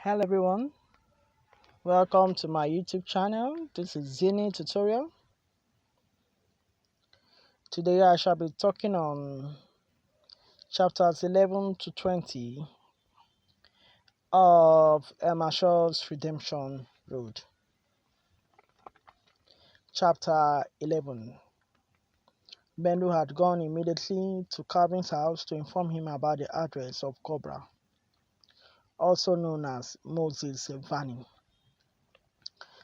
Hello everyone, welcome to my YouTube channel. This is Zini tutorial. Today I shall be talking on chapters 11 to 20 of Elma's Redemption Road. Chapter 11. Bendu had gone immediately to Calvin's house to inform him about the address of Cobra, also known as Moses Vanni.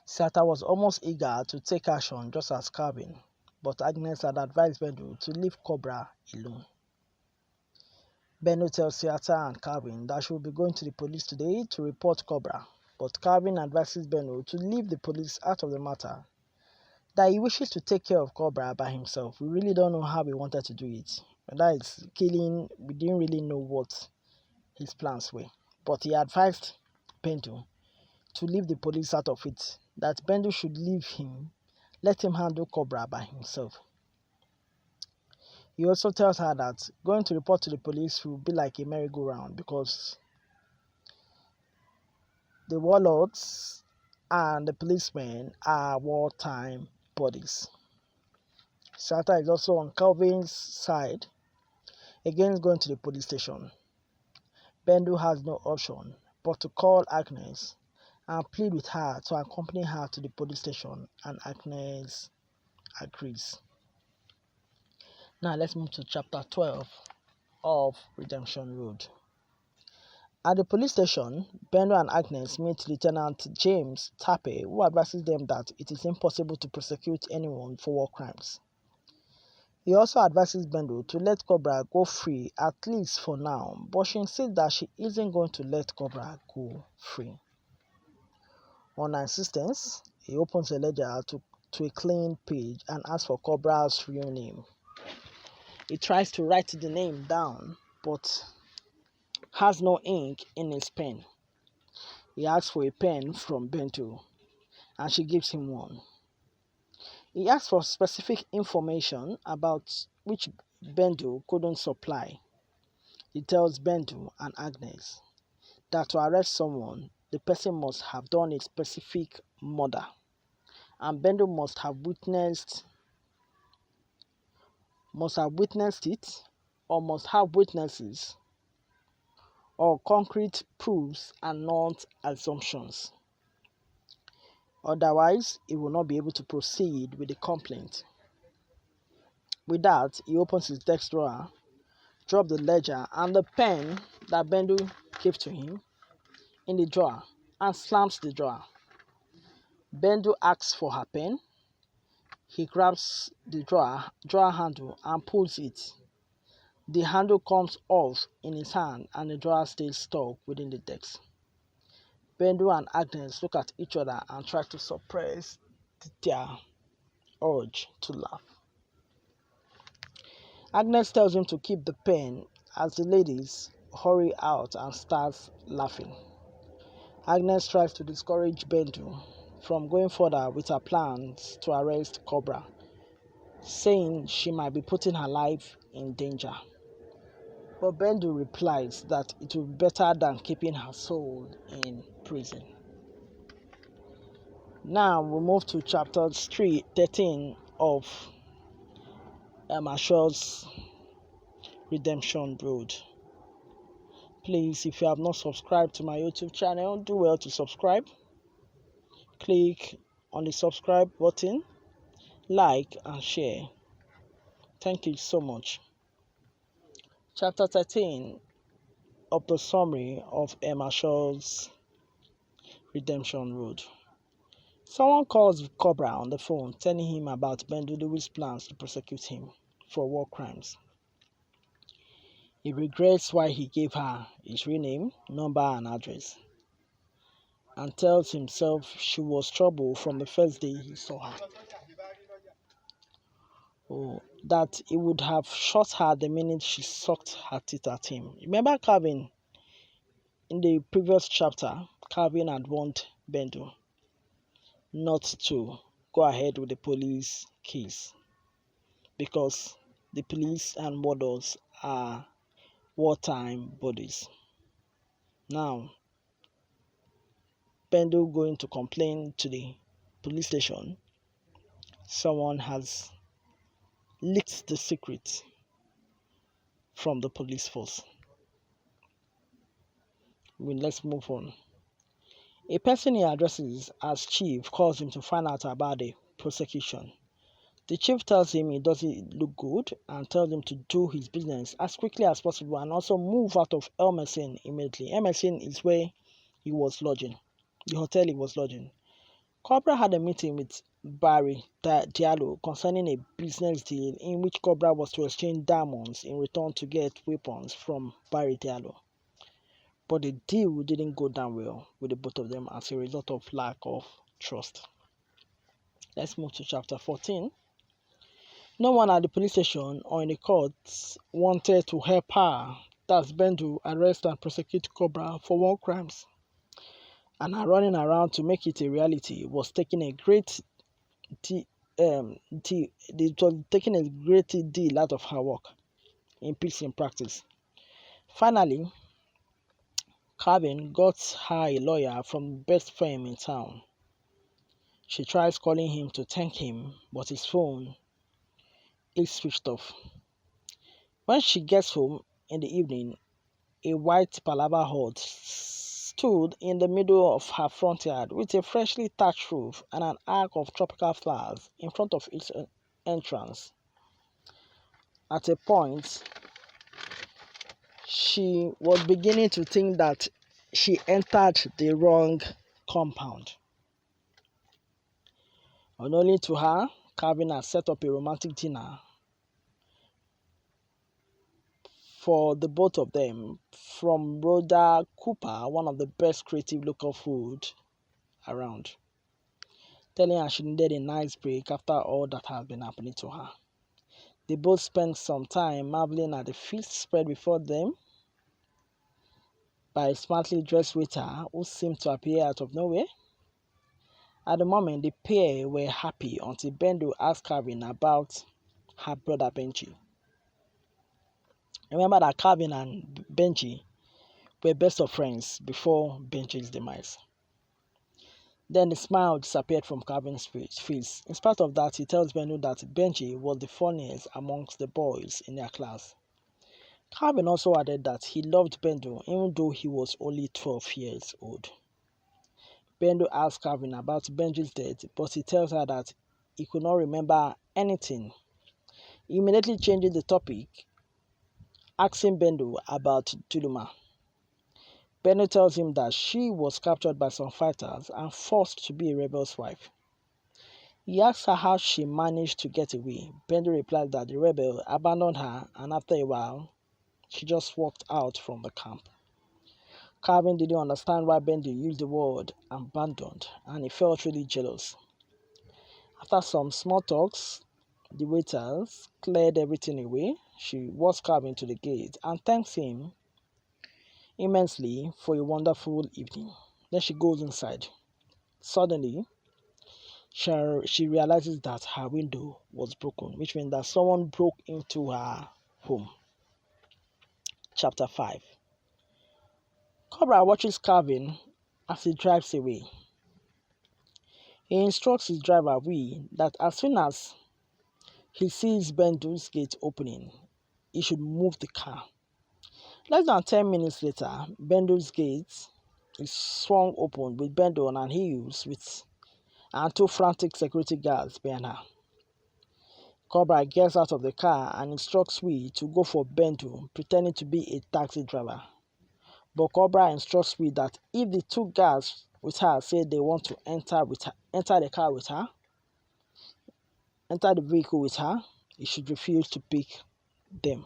Sata was almost eager to take action just as Calvin, but Agnes had advised Bendu to leave Cobra alone. Bendu tells Sata and Calvin that she will be going to the police today to report Cobra, but Calvin advises Bendu to leave the police out of the matter, that he wishes to take care of Cobra by himself. We really don't know how he wanted to do it. And that is killing, we didn't really know what his plans were. But he advised Bendu to leave the police out of it, that Bendu should leave him, let him handle Cobra by himself. He also tells her that going to report to the police will be like a merry-go-round because the warlords and the policemen are wartime buddies. Sata is also on Calvin's side against going to the police station. Bendu has no option but to call Agnes and plead with her to accompany her to the police station, and Agnes agrees. Now let's move to chapter 12 of Redemption Road. At the police station, Bendu and Agnes meet Lieutenant James Tappe, who advises them that it is impossible to prosecute anyone for war crimes. He also advises Bendu to let Cobra go free, at least for now, but she insists that she isn't going to let Cobra go free. On her insistence, he opens a ledger to a clean page and asks for Cobra's real name. He tries to write the name down, but has no ink in his pen. He asks for a pen from Bendu, and she gives him one. He asks for specific information about which Bendu couldn't supply. He tells Bendu and Agnes that to arrest someone, the person must have done a specific murder, and Bendu must have witnessed it, or must have witnesses, or concrete proofs and not assumptions. Otherwise, he will not be able to proceed with the complaint. With that, he opens his desk drawer, drops the ledger and the pen that Bendu gave to him in the drawer, and slams the drawer. Bendu asks for her pen. He grabs the drawer handle and pulls it. The handle comes off in his hand and the drawer stays stuck within the desk. Bendu and Agnes look at each other and try to suppress their urge to laugh. Agnes tells him to keep the pen as the ladies hurry out and start laughing. Agnes tries to discourage Bendu from going further with her plans to arrest Cobra, saying she might be putting her life in danger. But Bendu replies that it will be better than keeping her soul in prison. Now we move to chapter 13 of Elma's Redemption Road. Please, if you have not subscribed to my YouTube channel, do well to subscribe. Click on the subscribe button, like and share. Thank you so much. Chapter 13 of the summary of Elma's Redemption Road. Someone calls Cobra on the phone, telling him about Bendu's plans to prosecute him for war crimes. He regrets why he gave her his real name, number and address, and tells himself she was trouble from the first day he saw her. That he would have shot her the minute she sucked her teeth at him. Remember Calvin? In the previous chapter, Calvin had warned Bendu not to go ahead with the police case because the police and warlords are wartime buddies. Now, Bendu going to complain to the police station, someone has leaked the secret from the police force. Let's move on. A person he addresses as chief calls him to find out about the prosecution. The chief tells him it doesn't look good and tells him to do his business as quickly as possible and also move out of Elma immediately. Elma is where he was lodging, the hotel he was lodging. Cobra had a meeting with Barry Diallo concerning a business deal in which Cobra was to exchange diamonds in return to get weapons from Barry Diallo. But the deal didn't go down well with the both of them as a result of lack of trust. Let's move to chapter 14. No one at the police station or in the courts wanted to help her, that's Bendu, arrest and prosecute Cobra for war crimes. And her running around to make it a reality was taking a great deal out of her work in peace in practice. Finally, Calvin got her a lawyer from the best firm in town. She tries calling him to thank him, but his phone is switched off. When she gets home in the evening, a white palava hut stood in the middle of her front yard with a freshly thatched roof and an arc of tropical flowers in front of its entrance. At a point, she was beginning to think that she entered the wrong compound. Unknowingly to her, Calvin had set up a romantic dinner for the both of them from Rhoda Cooper, one of the best creative local food around, telling her she needed a nice break after all that had been happening to her. They both spent some time marveling at the feast spread before them by a smartly dressed waiter who seemed to appear out of nowhere. At the moment, the pair were happy until Bendu asked Calvin about her brother Benji. Remember that Calvin and Benji were best of friends before Benji's demise. Then the smile disappeared from Calvin's face. In spite of that, he tells Bendu that Benji was the funniest amongst the boys in their class. Calvin also added that he loved Bendu even though he was only 12 years old. Bendu asks Calvin about Benji's death, but he tells her that he could not remember anything. He immediately changes the topic, asking Bendu about Tuluma. Bendu tells him that she was captured by some fighters and forced to be a rebel's wife. He asks her how she managed to get away. Bendu replies that the rebel abandoned her and after a while, she just walked out from the camp. Calvin didn't understand why Bendu used the word abandoned and he felt really jealous. After some small talks, the waiters cleared everything away. She walks Calvin to the gate and thanks him immensely for a wonderful evening. Then she goes inside. Suddenly, she realizes that her window was broken, which means that someone broke into her home. Chapter 5. Cobra watches Calvin as he drives away. He instructs his driver, that as soon as he sees Bendu's gate opening, he should move the car. Less than 10 minutes later, Bendu's gate is swung open with Bendu on her heels and two frantic security guards behind her. Cobra gets out of the car and instructs to go for Bendu, pretending to be a taxi driver. But Cobra instructs that if the two guards with her say they want to enter the vehicle with her, he should refuse to pick them.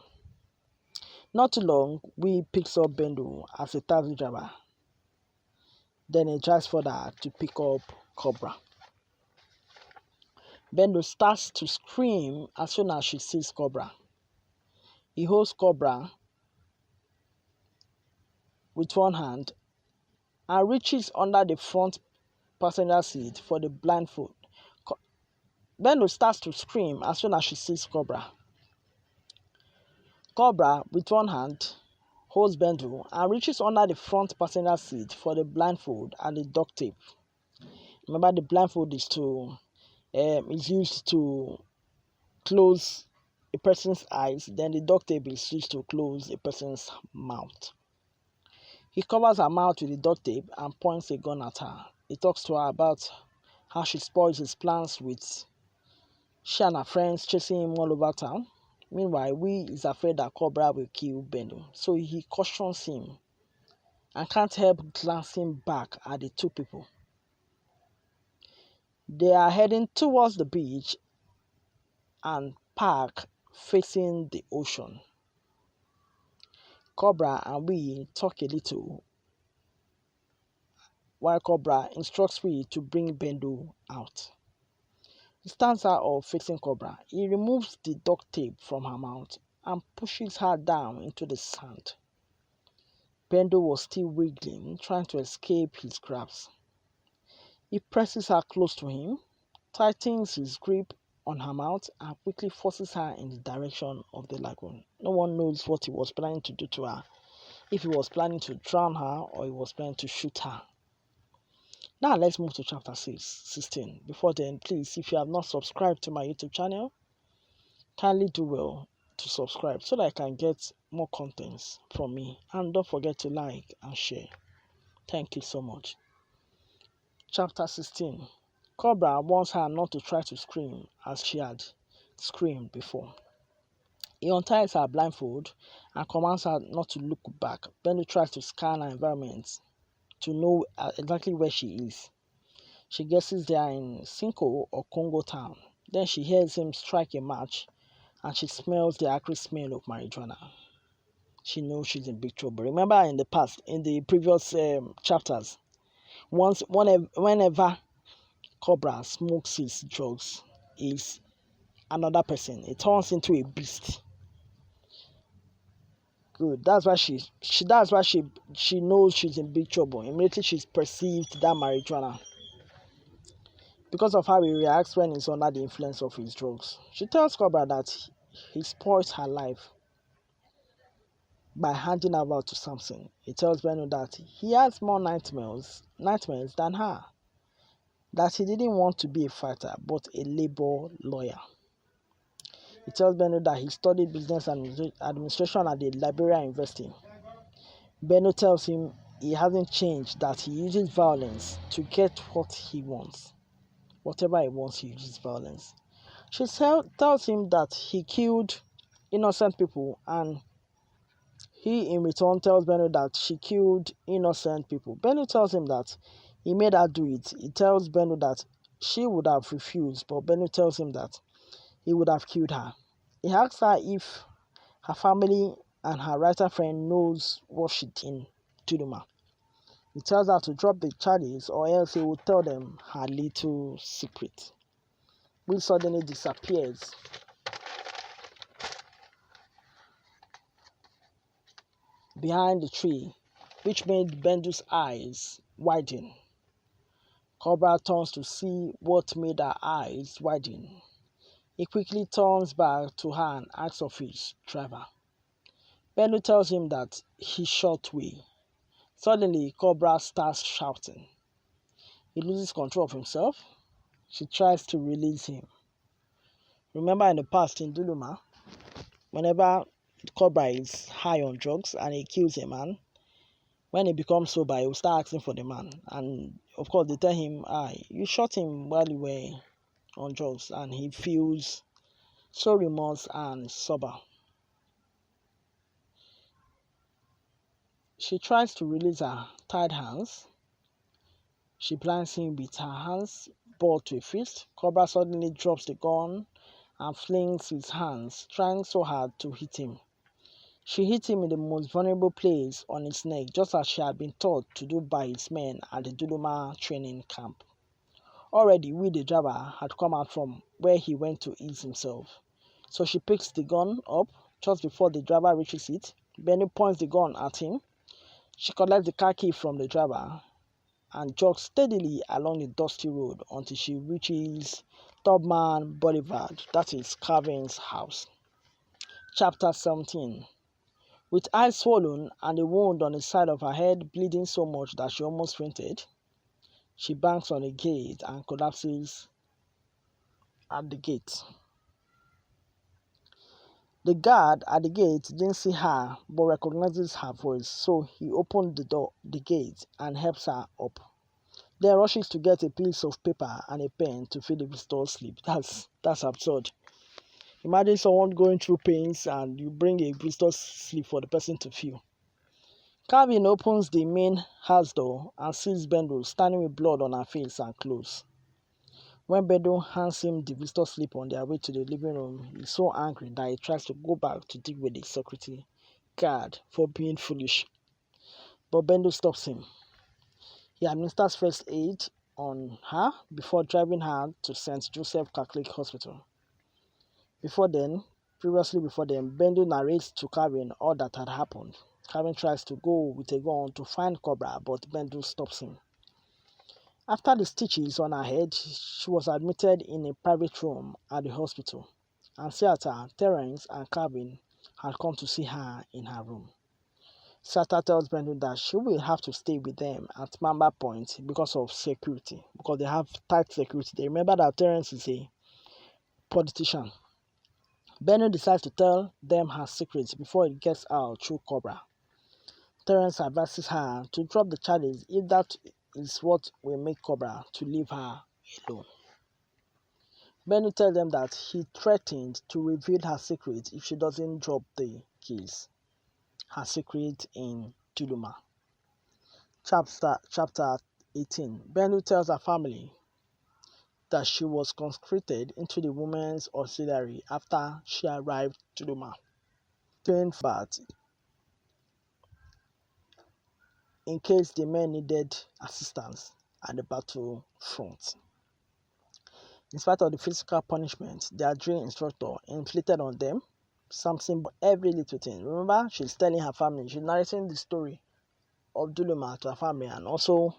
Not too long, picks up Bendu as a taxi driver. Then he drives further to pick up Cobra. Bendu starts to scream as soon as she sees Cobra. He holds Cobra with one hand and reaches under the front passenger seat for the blindfold. Bendu starts to scream as soon as she sees Cobra. Cobra, with one hand, holds Bendu and reaches under the front passenger seat for the blindfold and the duct tape. Remember, the blindfold is used to close a person's eyes, then the duct tape is used to close a person's mouth. He covers her mouth with the duct tape and points a gun at her. He talks to her about how she spoils his plans with she and her friends chasing him all over town. Meanwhile, Wee is afraid that Cobra will kill Bendu, so he cautions him and can't help glancing back at the two people. They are heading towards the beach and park facing the ocean. Cobra and Wee talk a little while Cobra instructs Wee to bring Bendu out. He stands her up facing Cobra. He removes the duct tape from her mouth and pushes her down into the sand. Bendu was still wriggling, trying to escape his grasp. He presses her close to him, tightens his grip on her mouth, and quickly forces her in the direction of the lagoon. No one knows what he was planning to do to her, if he was planning to drown her or he was planning to shoot her. Now let's move to chapter 16. Before then, please, if you have not subscribed to my YouTube channel, kindly do well to subscribe so that I can get more contents from me. And don't forget to like and share. Thank you so much. Chapter 16. Cobra warns her not to try to scream as she had screamed before. He unties her blindfold and commands her not to look back. Bendu tries to scan her environment to know exactly where she is. She guesses they are in Cinco or Congo town. Then she hears him strike a match and she smells the acrid smell of marijuana. She knows she's in big trouble. Remember in the past, in the previous chapters, whenever Cobra smokes his drugs, is another person. It turns into a beast. Good. That's why she knows she's in big trouble. Immediately she's perceived that marijuana because of how he reacts when he's under the influence of his drugs. She tells Cobra that he spoils her life by handing her over to Samson. He tells Bendu that he has more nightmares than her. That he didn't want to be a fighter, but a labor lawyer. He tells Bendu that he studied business administration at the Liberia University. Bendu tells him he hasn't changed, that he uses violence to get what he wants. Whatever he wants, he uses violence. She tells him that he killed innocent people, and he in return tells Bendu that she killed innocent people. Bendu tells him that he made her do it. He tells Bendu that she would have refused, but Bendu tells him that he would have killed her. He asks her if her family and her writer friend knows what she did in Tuduma. He tells her to drop the charges or else he will tell them her little secret. Will suddenly disappears. Behind the tree, which made Bendu's eyes widen. Cobra turns to see what made her eyes widen. He quickly turns back to her and asks of his driver. Bendu tells him that he shot Wee. Suddenly, Cobra starts shouting. He loses control of himself. She tries to release him. Remember in the past in Duluma, whenever Cobra is high on drugs and he kills a man, when he becomes sober, he will start asking for the man. And of course, they tell him, you shot him while you were on drugs, and he feels so remorse and sober. She tries to release her tied hands. She blinds him with her hands balled to a fist. Cobra suddenly drops the gun and flings his hands, trying so hard to hit him. She hit him in the most vulnerable place on his neck, just as she had been taught to do by his men at the Duluma training camp. Already, Wee the driver had come out from where he went to ease himself. So she picks the gun up just before the driver reaches it. Bendu points the gun at him. She collects the car key from the driver and jogs steadily along the dusty road until she reaches Tubman Boulevard, that is Calvin's house. Chapter 17. With eyes swollen and a wound on the side of her head bleeding so much that she almost fainted, she bangs on the gate and collapses at the gate. The guard at the gate didn't see her but recognizes her voice, so he opened the gate and helps her up. Then rushes to get a piece of paper and a pen to fill the visitor's slip. That's absurd. Imagine someone going through pains and you bring a visitor's slip for the person to fill. Calvin opens the main house door and sees Bendu standing with blood on her face and clothes. When Bendu hands him the visitor slip on their way to the living room, he's so angry that he tries to go back to deal with the security guard for being foolish. But Bendu stops him. He administers first aid on her before driving her to St. Joseph Catholic Hospital. Previously before then, Bendu narrates to Calvin all that had happened. Calvin tries to go with a gun to find Cobra, but Bendu stops him. After the stitches on her head, she was admitted in a private room at the hospital, and Seattle, Terence, and Calvin had come to see her in her room. Seattle tells Bendu that she will have to stay with them at Mamba Point because of security, because they have tight security. They remember that Terence is a politician. Bendu decides to tell them her secrets before it gets out through Cobra. Terence advises her to drop the charges if that is what will make Cobra to leave her alone. Bendu tells them that he threatened to reveal her secret if she doesn't drop the keys. Her secret in Tuluma. Chapter 18. Bendu tells her family that she was conscripted into the women's auxiliary after she arrived to Tuluma. Trained for in case the men needed assistance at the battlefront. In spite of the physical punishment their drill instructor inflicted on them, something but every little thing. Remember, she's telling her family, she's narrating the story of Duluma to her family and also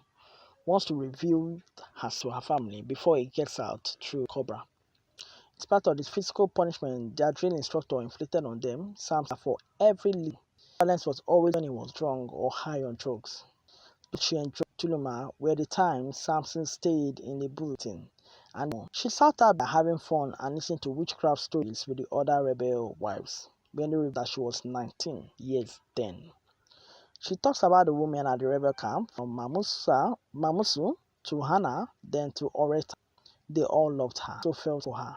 wants to reveal her to her family before it gets out through Cobra. In spite of the physical punishment their drill instructor inflicted on them, something for every little. Violence was always when he was drunk or high on drugs. She and Tuluma were the times Samson stayed in the bulletin, and she sat out by having fun and listening to witchcraft stories with the other rebel wives. Bendu revealed that she was 19 years then. She talks about the women at the rebel camp, from Mamusu to Hannah, then to Oreta. They all loved her, so felt for her.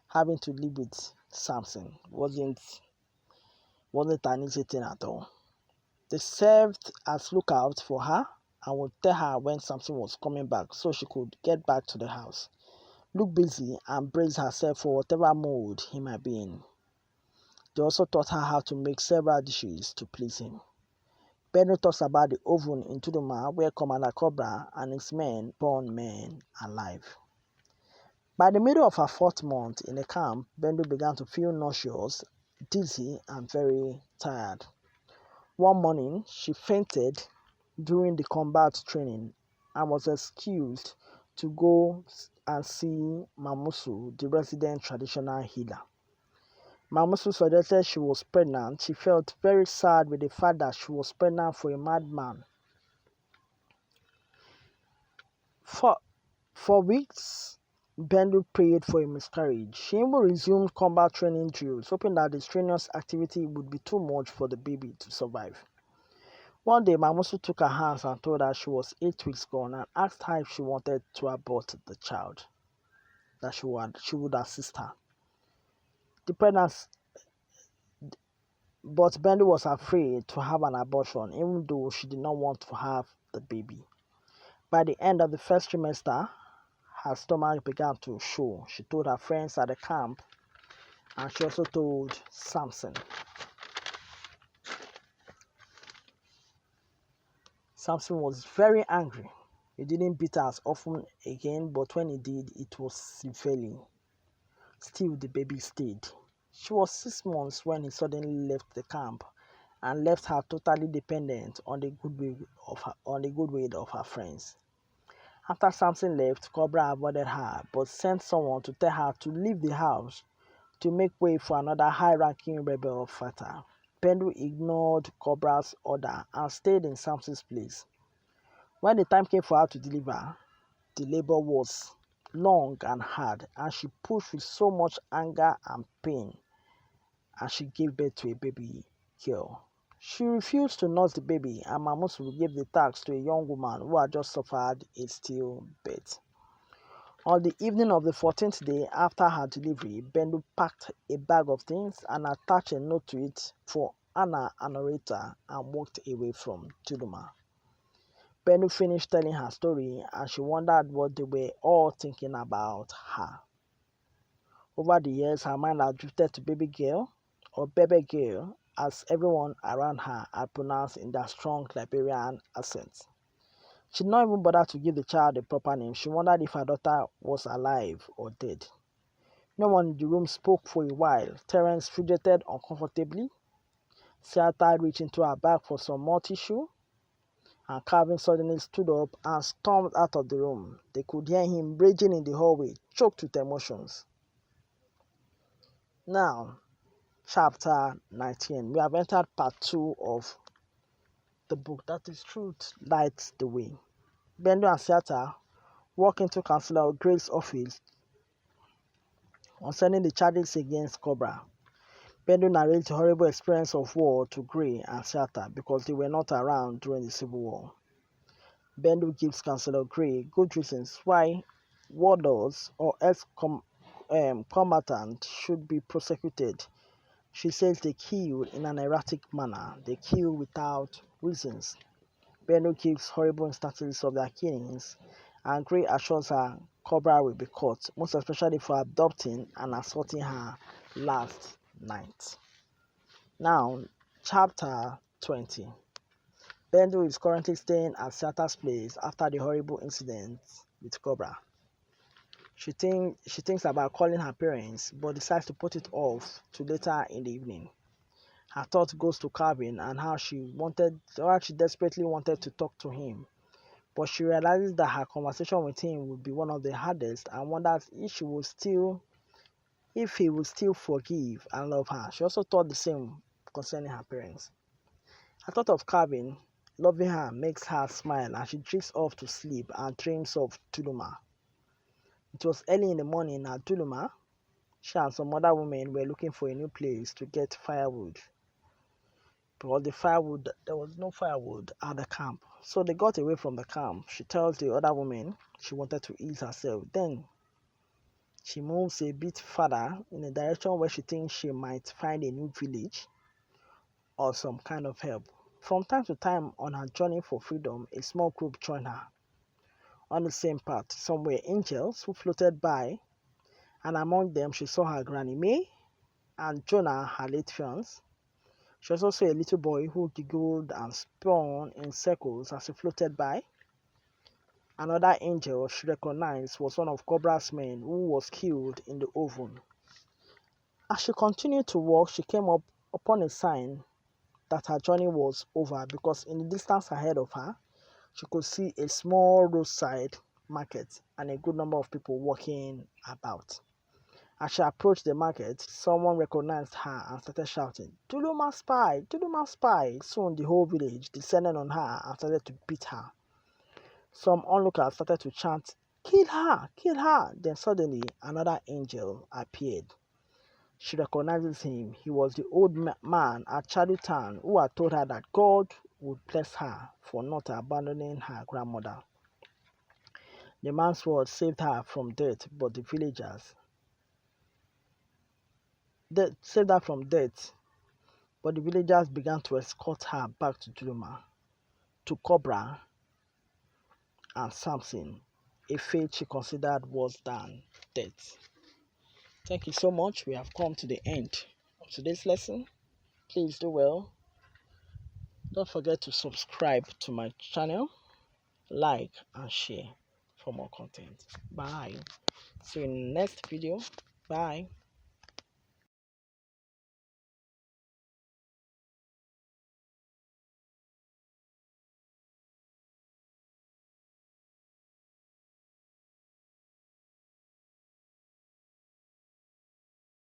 Having to live with Samson wasn't an easy thing at all. They served as lookouts for her and would tell her when something was coming back so she could get back to the house, look busy, and brace herself for whatever mood he might be in. They also taught her how to make several dishes to please him. Bendu talks about the oven in Tuduma where Commander Cobra and his men burned men alive. By the middle of her 4th month in the camp, Bendu began to feel nauseous, dizzy, and very tired. One morning, she fainted during the combat training and was excused to go and see Mamusu, the resident traditional healer. Mamusu suggested she was pregnant. She felt very sad with the fact that she was pregnant for a madman. For weeks, Bendu prayed for a miscarriage. She even resumed combat training drills, hoping that the strenuous activity would be too much for the baby to survive. One day, Mamusu took her hands and told her she was 8 weeks gone and asked her if she wanted to abort the child, that she would assist her. But Bendu was afraid to have an abortion, even though she did not want to have the baby. By the end of the first trimester, her stomach began to show. She told her friends at the camp, and she also told Samson. Samson was very angry. He didn't beat her as often again, but when he did, it was severely. Still, the baby stayed. She was 6 months when he suddenly left the camp and left her totally dependent on the goodwill of her friends. After Samson left, Cobra avoided her but sent someone to tell her to leave the house to make way for another high-ranking rebel fighter. Bendu ignored Cobra's order and stayed in Samson's place. When the time came for her to deliver, the labor was long and hard, and she pushed with so much anger and pain, and she gave birth to a baby girl. She refused to nurse the baby, and Mamusu gave the task to a young woman who had just suffered a stillbirth. On the evening of the 14th day after her delivery, Bendu packed a bag of things and attached a note to it for Anna and Orita and walked away from Tuluma. Bendu finished telling her story and she wondered what they were all thinking about her. Over the years, her mind had drifted to baby girl or baby girl as everyone around her had pronounced in their strong Liberian accent. She did not even bother to give the child a proper name. She wondered if her daughter was alive or dead. No one in the room spoke for a while. Terence fidgeted uncomfortably. Seattle reached into her bag for some more tissue, and Calvin suddenly stood up and stormed out of the room. They could hear him raging in the hallway, choked with emotions. Now, chapter 19. We have entered part 2 of the book. That is Truth Lights the Way. Bendu and Seattle walk into Councillor Gray's office concerning the charges against Cobra. Bendu narrates the horrible experience of war to Gray and Seattle because they were not around during the Civil War. Bendu gives Councillor Gray good reasons why warders or ex-combatants should be prosecuted. She says they kill in an erratic manner. They kill without reasons. Bendu gives horrible instances of their killings, and Gray assures her Cobra will be caught, most especially for abducting and assaulting her last night. Now, chapter 20. Bendu is currently staying at Seattle's place after the horrible incident with Cobra. She thinks about calling her parents, but decides to put it off to later in the evening. Her thought goes to Calvin and how she desperately wanted to talk to him, but she realizes that her conversation with him would be one of the hardest and wonders if he would still forgive and love her. She also thought the same concerning her parents. Her thought of Calvin loving her makes her smile, and she drifts off to sleep and dreams of Tuluma. It was early in the morning at Tuluma. She and some other women were looking for a new place to get firewood. Because there was no firewood at the camp. So they got away from the camp. She tells the other woman she wanted to ease herself. Then she moves a bit further in a direction where she thinks she might find a new village or some kind of help. From time to time on her journey for freedom, a small group joined her. On the same path, some were angels who floated by, and among them she saw her Granny May and Jonah, her late fiance. She also saw a little boy who giggled and spun in circles as he floated by. Another angel she recognized was one of Cobra's men who was killed in the oven. As she continued to walk, she came upon a sign that her journey was over, because in the distance ahead of her, she could see a small roadside market and a good number of people walking about. As she approached the market, someone recognized her and started shouting, "Tuluma spy! Tuluma spy!" Soon the whole village descended on her and started to beat her. Some onlookers started to chant, "Kill her! Kill her!" Then suddenly another angel appeared. She recognizes him. He was the old man at Chadutan who had told her that God would bless her for not abandoning her grandmother. The man's words saved her from death, but the villagers began to escort her back to Tuluma, to Cobra and Samson, a fate she considered worse than death. Thank you so much. We have come to the end of today's lesson. Please do well. Don't forget to subscribe to my channel, like and share for more content. Bye. See you in the next video. Bye.